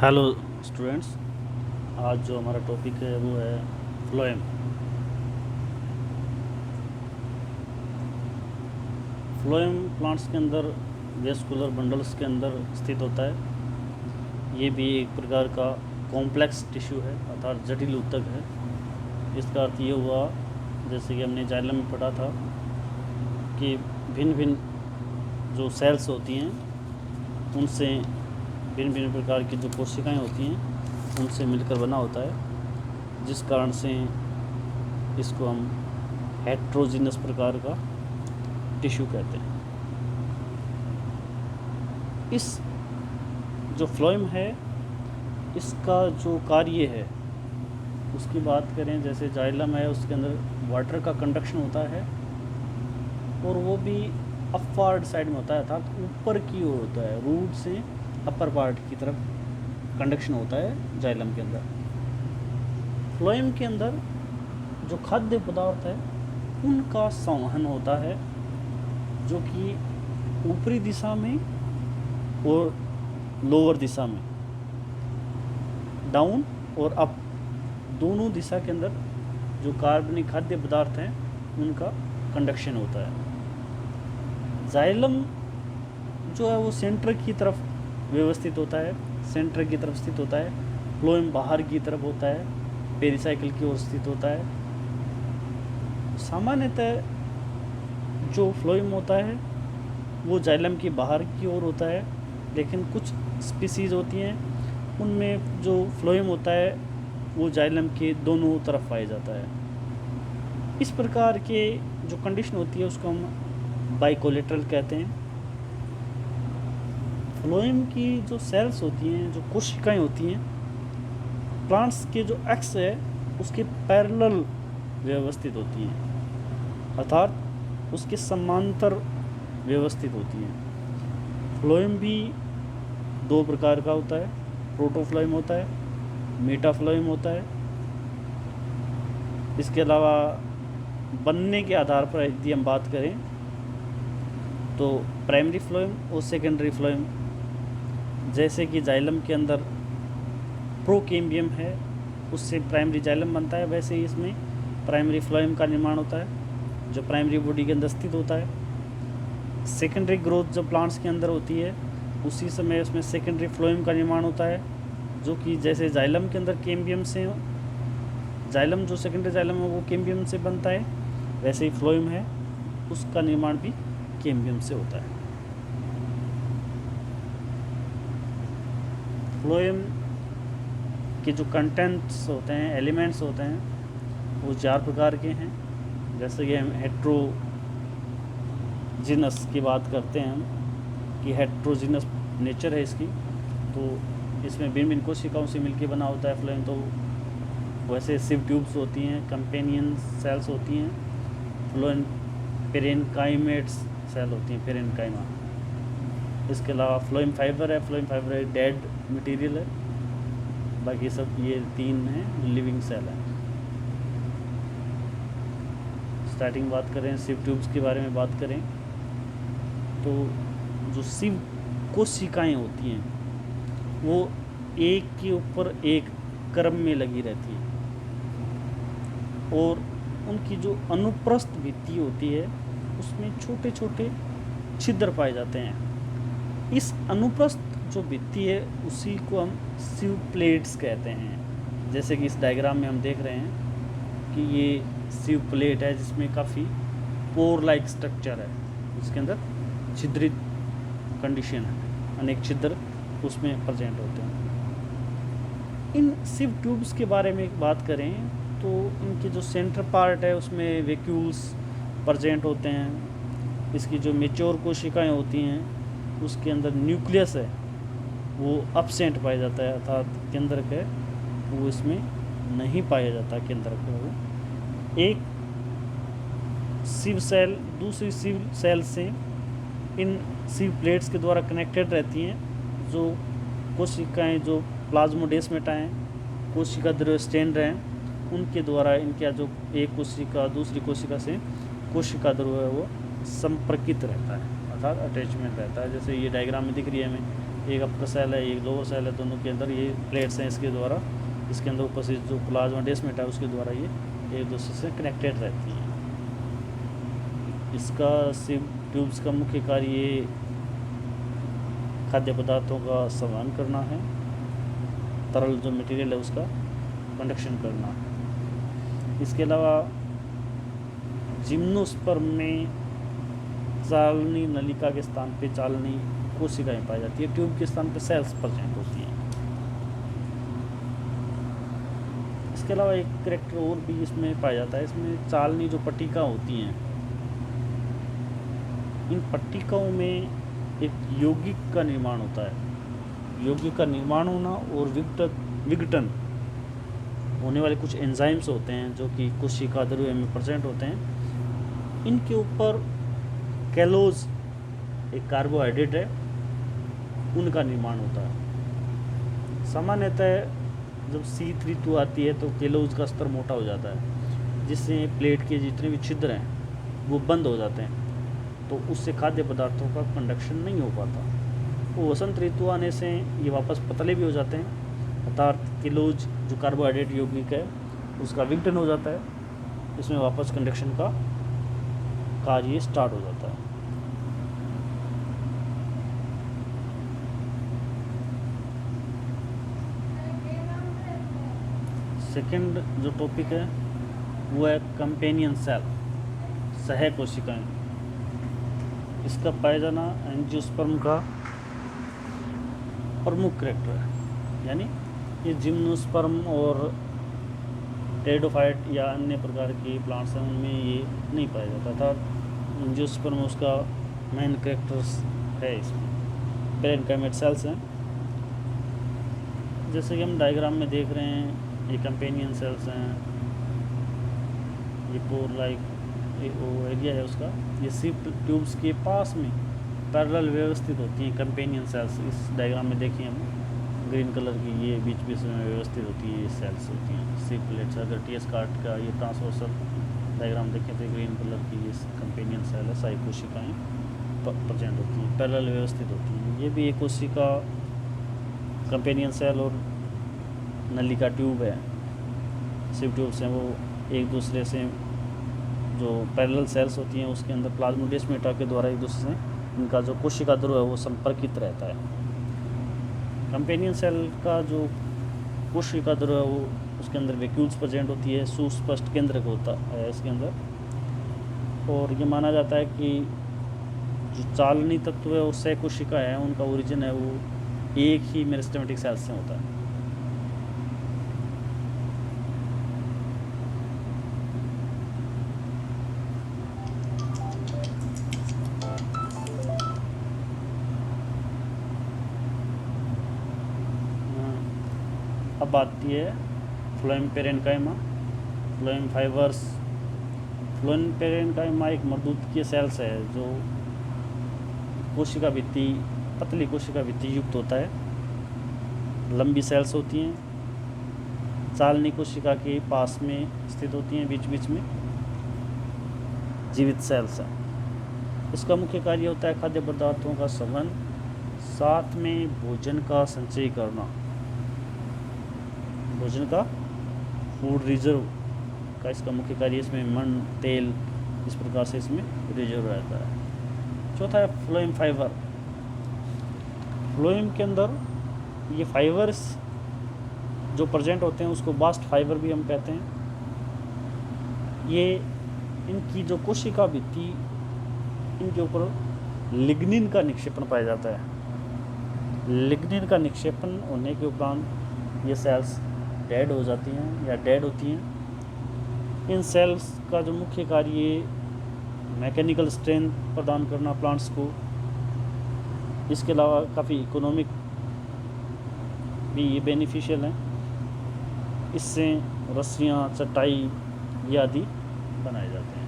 Hello students. आज जो हमारा टॉपिक है वो है फ्लोएम। फ्लोएम प्लांट्स के अंदर वेस्कुलर बंडल्स के अंदर स्थित होता है। ये भी एक प्रकार का कॉम्प्लेक्स टिश्यू है अर्थात जटिल ऊतक है। इसका अर्थ ये हुआ, जैसे कि हमने जाइलम में पढ़ा था, कि भिन्न भिन्न जो सेल्स होती हैं उनसे भिन्न भिन्न प्रकार की जो कोशिकाएं होती हैं उनसे मिलकर बना होता है, जिस कारण से इसको हम हेट्रोजीनस प्रकार का टिश्यू कहते हैं। इस जो फ्लोएम है इसका जो कार्य है उसकी बात करें, जैसे जाइलम है उसके अंदर वाटर का कंडक्शन होता है और वो भी अपवर्ड साइड में होता है अर्थात ऊपर की ओर होता है। रूट से अपर पार्ट की तरफ कंडक्शन होता है जाइलम के अंदर। फ्लोएम के अंदर जो खाद्य पदार्थ है उनका संवहन होता है, जो कि ऊपरी दिशा में और लोअर दिशा में, डाउन और अप, दोनों दिशा के अंदर जो कार्बनिक खाद्य पदार्थ हैं उनका कंडक्शन होता है। जाइलम जो है वो सेंटर की तरफ व्यवस्थित होता है, सेंटर की तरफ स्थित होता है। फ्लोएम बाहर की तरफ होता है, पेरिसाइकिल की ओर स्थित होता है। सामान्यतः जो फ्लोएम होता है वो जाइलम के बाहर की ओर होता है, लेकिन कुछ स्पीसीज़ होती हैं उनमें जो फ्लोएम होता है वो जाइलम के दोनों तरफ पाया जाता है। इस प्रकार के जो कंडीशन होती है उसको हम बाइकोलेटरल कहते हैं। फ्लोएम की जो सेल्स होती हैं, जो कोशिकाएं होती हैं, प्लांट्स के जो एक्स है उसके पैरेलल व्यवस्थित होती हैं अर्थात उसके समांतर व्यवस्थित होती हैं। फ्लोएम भी दो प्रकार का होता है, प्रोटोफ्लोएम होता है, मेटाफ्लोएम होता है। इसके अलावा बनने के आधार पर यदि हम बात करें तो प्राइमरी फ्लोएम और सेकेंडरी फ्लोएम, जैसे कि जाइलम के अंदर प्रोकेम्बियम है उससे प्राइमरी जाइलम बनता है, वैसे ही इसमें प्राइमरी फ्लोएम का निर्माण होता है जो प्राइमरी बॉडी के अंदर स्थित होता है। सेकेंडरी ग्रोथ जब प्लांट्स के अंदर होती है उसी समय उसमें सेकेंडरी फ्लोएम का निर्माण होता है, जो कि जैसे जाइलम के अंदर केम्बियम से, जाइलम जो सेकेंडरी जाइलम है वो केम्बियम से बनता है, वैसे ही फ्लोएम है उसका निर्माण भी केम्बियम से होता है। फ्लोएम के जो कंटेंट्स होते हैं, एलिमेंट्स होते हैं, वो चार प्रकार के हैं। जैसे कि हम हेट्रोजीनस की बात करते हैं हम कि हेट्रोजीनस नेचर है इसकी, तो इसमें भिन्न भिन्न कोशिकाओं से मिलकर बना होता है फ्लोएम। तो वैसे सिव ट्यूब्स होती हैं, कंपेनियन सेल्स होती हैं, फ्लोएम पेरेनकाइमेट्स सेल होती हैं, पेरेनकाइमा। इसके अलावा फ्लोएम फाइबर है, फ्लोएम फाइबर एक डेड मटेरियल है, बाकी सब ये तीन हैं लिविंग सेल हैं। स्टार्टिंग बात करें सिव ट्यूब्स के बारे में बात करें तो जो सिव कोशिकाएं होती हैं वो एक के ऊपर एक क्रम में लगी रहती हैं और उनकी जो अनुप्रस्थ भित्ति होती है उसमें छोटे छोटे छिद्र पाए जाते हैं। इस अनुप्रस्थ जो भित्ति है उसी को हम सिव प्लेट्स कहते हैं। जैसे कि इस डायग्राम में हम देख रहे हैं कि ये सिव प्लेट है जिसमें काफ़ी पोर लाइक स्ट्रक्चर है, जिसके अंदर छिद्रित कंडीशन है, अनेक छिद्र उसमें प्रेजेंट होते हैं। इन सिव ट्यूब्स के बारे में बात करें तो इनके जो सेंटर पार्ट है उसमें वैक्यूल्स प्रेजेंट होते हैं। इसकी जो मेच्योर कोशिकाएं होती हैं उसके अंदर न्यूक्लियस है वो अपसेंट पाया जाता है अर्थात केंद्रक है वो इसमें नहीं पाया जाता। केंद्रक है वो एक सिव सेल दूसरी सिव सेल से इन सिव प्लेट्स के द्वारा कनेक्टेड रहती हैं। जो कोशिकाएं जो प्लाज्मोडेस्माटा हैं, कोशिका द्रव्य स्टैंड हैं, उनके द्वारा इनका जो एक कोशिका दूसरी कोशिका से कोशिका द्रव्य है वो संपर्कित रहता है अर्थात अटैचमेंट रहता है। जैसे ये डायग्राम में दिख रही है हमें एक अपर सेल है, एक लोअर सेल है, दोनों के अंदर ये प्लेट्स हैं इसके द्वारा, इसके अंदर उपस्थित जो प्लाज्मा डेस्मेट है उसके द्वारा ये एक दूसरे से कनेक्टेड रहती हैं। इसका सिव ट्यूब्स का मुख्य कार्य ये खाद्य पदार्थों का संवहन करना है, तरल जो मटेरियल है उसका कंडक्शन करना है। इसके अलावा जिम्नोस्पर्म में चालनी नलिका के स्थान पे चालनी कोशिकाएं पाई जाती है, ट्यूब के स्थान पे सेल्स प्रेजेंट होती हैं। इसके अलावा एक करैक्टर और भी इसमें पाया जाता है, इसमें चालनी जो पट्टिका होती हैं, इन पट्टिकाओं में एक यौगिक का निर्माण होता है। यौगिक का निर्माण होना और विघटन होने वाले कुछ एंजाइम्स होते हैं जो कि कोशिका द्रव्य में प्रेजेंट होते हैं। इनके ऊपर कैलोज एक कार्बोहाइड्रेट है, उनका निर्माण होता है। सामान्यतः जब शीत ऋतु आती है तो कैलोज का स्तर मोटा हो जाता है, जिससे प्लेट के जितने भी छिद्र हैं वो बंद हो जाते हैं, तो उससे खाद्य पदार्थों का कंडक्शन नहीं हो पाता। वो वसंत ऋतु आने से ये वापस पतले भी हो जाते हैं, अर्थात कैलोज जो कार्बोहाइड्रेट यौगिक है उसका विघटन हो जाता है, इसमें वापस कंडक्शन का कार्य स्टार्ट हो जाता है। सेकंड जो टॉपिक है वो है कंपेनियन सेल, सह कोशिकाएं। इसका पाया जाना एंजियोस्पर्म का प्रमुख करैक्टर है, यानी ये जिम्नोस्पर्म और टेरिडोफाइट या अन्य प्रकार के प्लांट्स हैं उनमें ये नहीं पाया जाता था। एंजियोस्पर्म उसका मेन करैक्टर्स है। इसमें पेरेन्काइमेट सेल्स हैं, जैसे कि हम डायग्राम में देख रहे हैं, ये कंपेनियन सेल्स हैं, ये पोर लाइक वो एरिया है उसका, ये सिव ट्यूब्स के पास में पैरेलल व्यवस्थित होती हैं कंपेनियन सेल्स। इस डायग्राम में देखिए हम, ग्रीन कलर की ये बीच बीच में व्यवस्थित होती है, ये सेल्स होती हैं सिव प्लेट्स। अगर टी एस कार्ड का ये ट्रांसवर्सल डायग्राम देखें तो ग्रीन कलर की ये कंपेनियन सेल है, सारी कोशिकाएँ प्रेजेंट होती हैं, पैरेलल व्यवस्थित होती हैं। ये भी एक कोशिका कंपेनियन सेल और नलिका ट्यूब है, सिव ट्यूब्स हैं, वो एक दूसरे से जो पैरेलल सेल्स होती हैं उसके अंदर प्लाज्मोडेस्माटा के द्वारा एक दूसरे से इनका जो कोशिका ध्रुव है वो संपर्कित रहता है। कंपेनियन सेल का जो कोशिका ध्रुव है वो उसके अंदर वैक्यूल्स प्रेजेंट होती है, सुस्पष्ट केंद्रक होता है इसके अंदर। और ये माना जाता है कि जो चालनी तत्व है और सह कोशिका है उनका ओरिजिन है वो एक ही मेरिस्टेमेटिक सेल्स से होता है। अब आती है phloem parenchyma, phloem fibres. Phloem parenchyma एक मर्दूत सेल्स है जो कोशिका भित्ति, पतली कोशिका भित्ति युक्त होता है, लंबी सेल्स होती हैं, चालनी कोशिका के पास में स्थित होती हैं, बीच बीच में जीवित सेल्स हैं। इसका मुख्य कार्य होता है खाद्य पदार्थों का संवहन, साथ में भोजन का संचय करना, भोजन का फूड रिजर्व का इसका मुख्य कार्य। इसमें मन, तेल इस प्रकार से इसमें रिजर्व रहता है। चौथा है फ्लोएम फाइबर। फ्लोएम के अंदर ये फाइबर्स जो प्रेजेंट होते हैं उसको बास्ट फाइबर भी हम कहते हैं। ये इनकी जो कोशिका भित्ति, इनके ऊपर लिग्निन का निक्षेपण पाया जाता है। लिग्निन का निक्षेपण होने के उपरांत ये सेल्स डेड हो जाती हैं या डेड होती हैं। इन सेल्स का जो मुख्य कार्य मैकेनिकल स्ट्रेंथ प्रदान करना प्लांट्स को, इसके अलावा काफ़ी इकोनॉमिक भी ये बेनिफिशियल हैं। इससे रस्सियाँ, चटाई ये आदि बनाए जाते हैं।